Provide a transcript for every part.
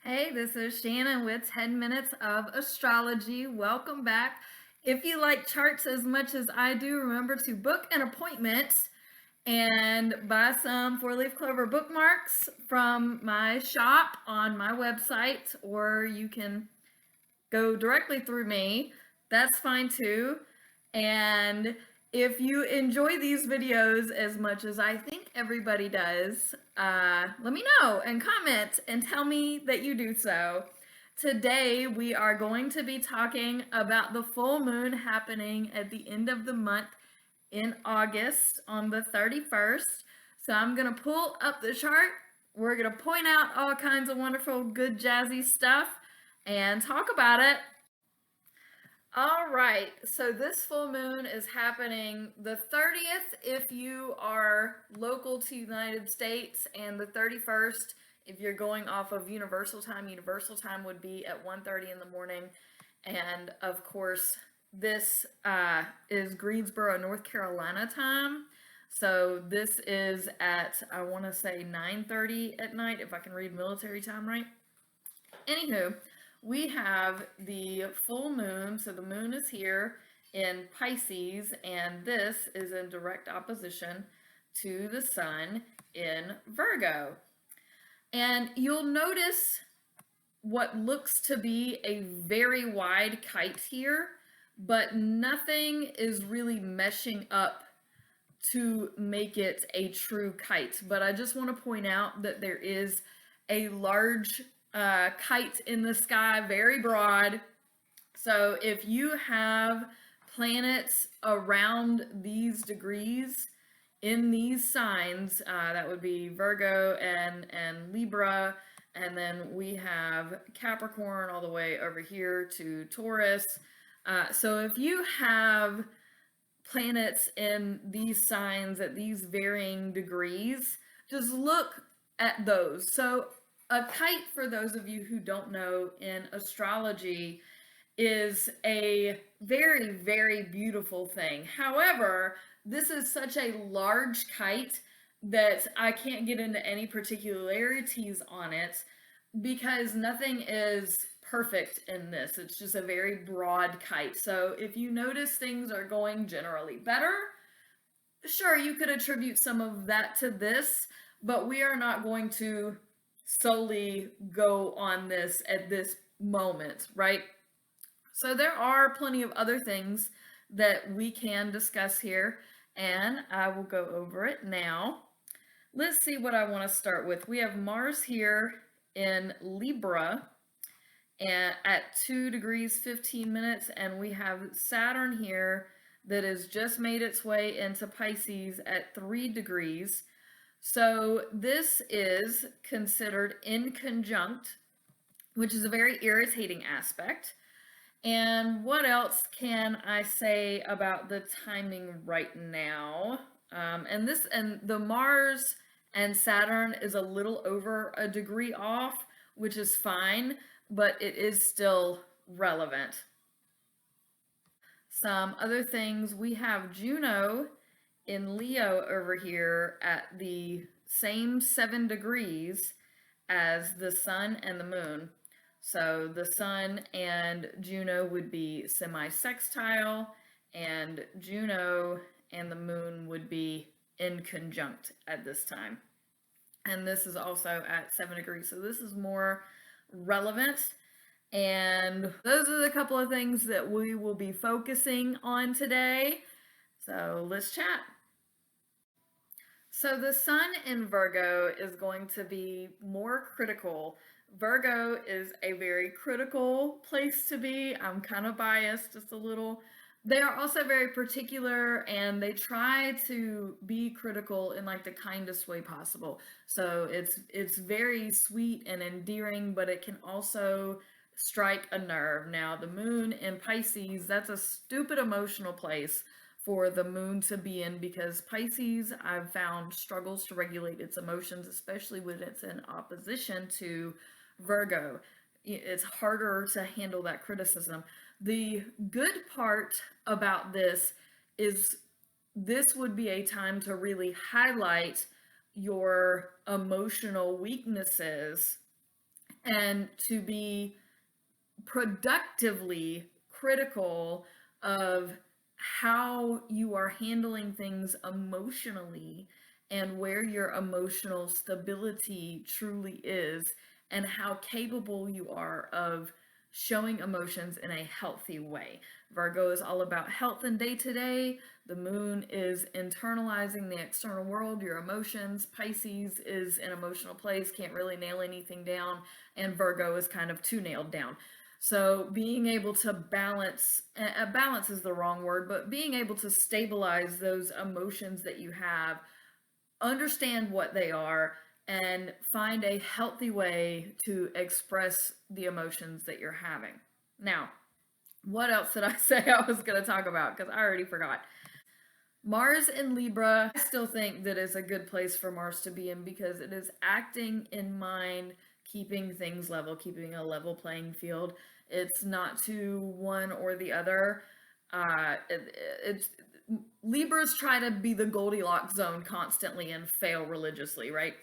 Hey, this is Shannon with 10 Minutes of Astrology. Welcome back. If you like charts as much as I do, remember to book an appointment and buy some four-leaf clover bookmarks from my shop on my website, or you can go directly through me. That's fine too. And if you enjoy these videos as much as I think everybody does, let me know and comment and tell me that you do so. Today we are going to be talking about the full moon happening at the end of the month in August on the 31st. So I'm going to pull up the chart. We're going to point out all kinds of wonderful, good, jazzy stuff and talk about it. All right, so this full moon is happening the 30th if you are local to the United States, and the 31st if you're going off of Universal Time. Universal Time would be at 1:30 in the morning. And of course, this is Greensboro, North Carolina time. So this is at, I want to say 9:30 at night, if I can read military time right. Anywho, we have the full moon. So the moon is here in Pisces, and this is in direct opposition to the sun in Virgo. And you'll notice what looks to be a very wide kite here, but nothing is really meshing up to make it a true kite. But I just want to point out that there is a large kite in the sky, very broad. So if you have planets around these degrees in these signs, that would be Virgo and Libra, and then we have Capricorn all the way over here to Taurus. So if you have planets in these signs at these varying degrees, just look at those. So a kite, for those of you who don't know, in astrology is a very, very beautiful thing. However, this is such a large kite that I can't get into any particularities on it because nothing is perfect in this. It's just a very broad kite. So if you notice things are going generally better, sure, you could attribute some of that to this, but we are not going to solely go on this at this moment, right? So there are plenty of other things that we can discuss here, and I will go over it now. Let's see what I want to start with. We have Mars here in Libra and at 2 degrees 15 minutes, and we have Saturn here that has just made its way into Pisces at 3 degrees. So this is considered inconjunct, which is a very irritating aspect. And what else can I say about the timing right now? And the Mars and Saturn is a little over a degree off, which is fine, but it is still relevant. Some other things, we have Juno in Leo over here at the same 7 degrees as the sun and the moon. So the sun and Juno would be semi-sextile, and Juno and the moon would be inconjunct at this time. And this is also at 7 degrees. So this is more relevant. And those are the couple of things that we will be focusing on today. So let's chat. So the sun in Virgo is going to be more critical. Virgo is a very critical place to be. I'm kind of biased just a little. They are also very particular, and they try to be critical in like the kindest way possible. So it's very sweet and endearing, but it can also strike a nerve. Now the moon in Pisces, that's a stupid emotional place for the moon to be in, because Pisces, I've found, struggles to regulate its emotions, especially when it's in opposition to Virgo. It's harder to handle that criticism. The good part about this is this would be a time to really highlight your emotional weaknesses and to be productively critical of how you are handling things emotionally and where your emotional stability truly is and how capable you are of showing emotions in a healthy way. Virgo is all about health and day to day. The moon is internalizing the external world, your emotions. Pisces is an emotional place, can't really nail anything down. And Virgo is kind of too nailed down. So being able to balance is the wrong word, but being able to stabilize those emotions that you have, understand what they are, and find a healthy way to express the emotions that you're having. Now, what else did I say I was going to talk about? Because I already forgot. Mars in Libra, I still think that is a good place for Mars to be in because it is acting in mind, keeping things level, keeping a level playing field. It's not to one or the other. Libras try to be the Goldilocks zone constantly and fail religiously, right?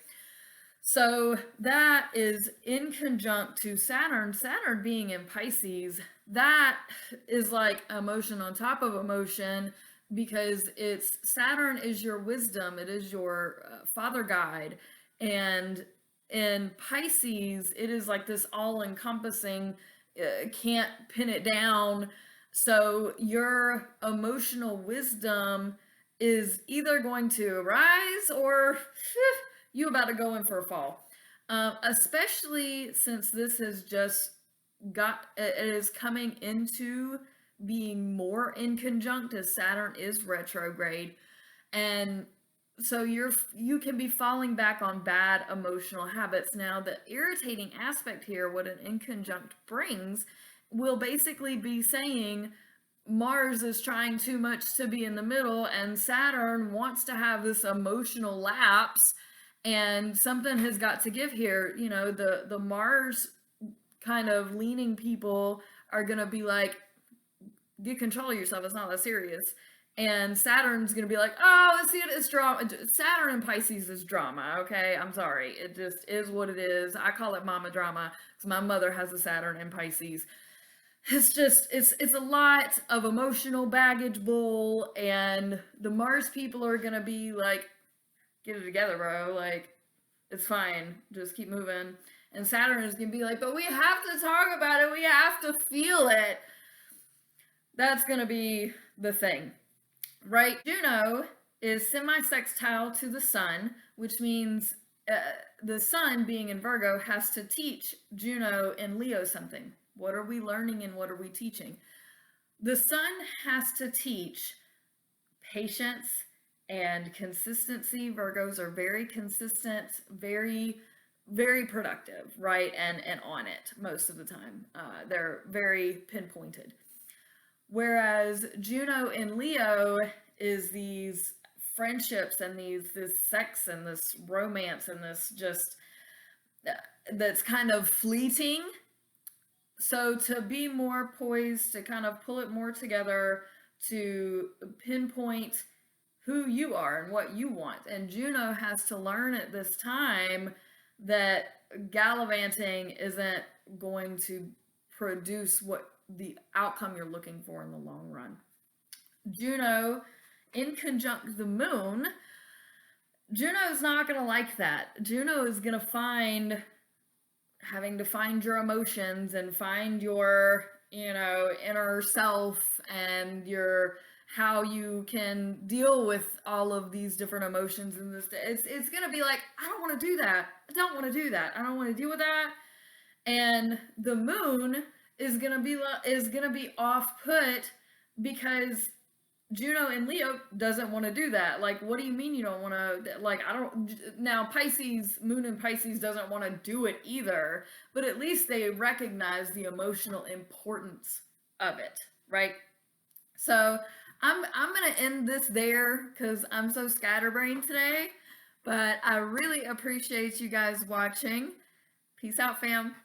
So that is in conjunct to Saturn. Saturn being in Pisces, that is like emotion on top of emotion because it's Saturn is your wisdom, it is your father guide, and in Pisces it is like this all-encompassing, can't pin it down. So your emotional wisdom is either going to rise or you about to go in for a fall. Especially since this has just it is coming into being more in conjunct as Saturn is retrograde. And so you can be falling back on bad emotional habits. Now, the irritating aspect here, what an inconjunct brings, will basically be saying Mars is trying too much to be in the middle and Saturn wants to have this emotional lapse and something has got to give here. You know, the Mars kind of leaning people are going to be like, get control of yourself, it's not that serious. And Saturn's going to be like, oh, it's drama. Saturn and Pisces is drama, okay? I'm sorry. It just is what it is. I call it mama drama because my mother has a Saturn in Pisces. It's just, it's a lot of emotional baggage bull, and the Mars people are going to be like, get it together, bro. Like, it's fine. Just keep moving. And Saturn is going to be like, but we have to talk about it. We have to feel it. That's going to be the thing. Right? Juno is semi-sextile to the sun, which means the sun being in Virgo has to teach Juno in Leo something. What are we learning and what are we teaching? The sun has to teach patience and consistency. Virgos are very consistent, very, very productive, right? And on it most of the time. They're very pinpointed. Whereas Juno in Leo is these friendships and this sex and this romance and this just that's kind of fleeting. So to be more poised, to kind of pull it more together, to pinpoint who you are and what you want. And Juno has to learn at this time that gallivanting isn't going to produce what the outcome you're looking for in the long run. Juno in conjunct the moon, Juno's not going to like that. Juno is going to having to find your emotions and find your, inner self and how you can deal with all of these different emotions in this. It's going to be like, I don't want to do that. I don't want to do that. I don't want to deal with that. And the moon is gonna be off put because Juno in Leo doesn't want to do that. Like, what do you mean you don't want to? Like, I don't. Now Pisces, moon in Pisces doesn't want to do it either, but at least they recognize the emotional importance of it, right? So I'm gonna end this there because I'm so scatterbrained today. But I really appreciate you guys watching. Peace out, fam.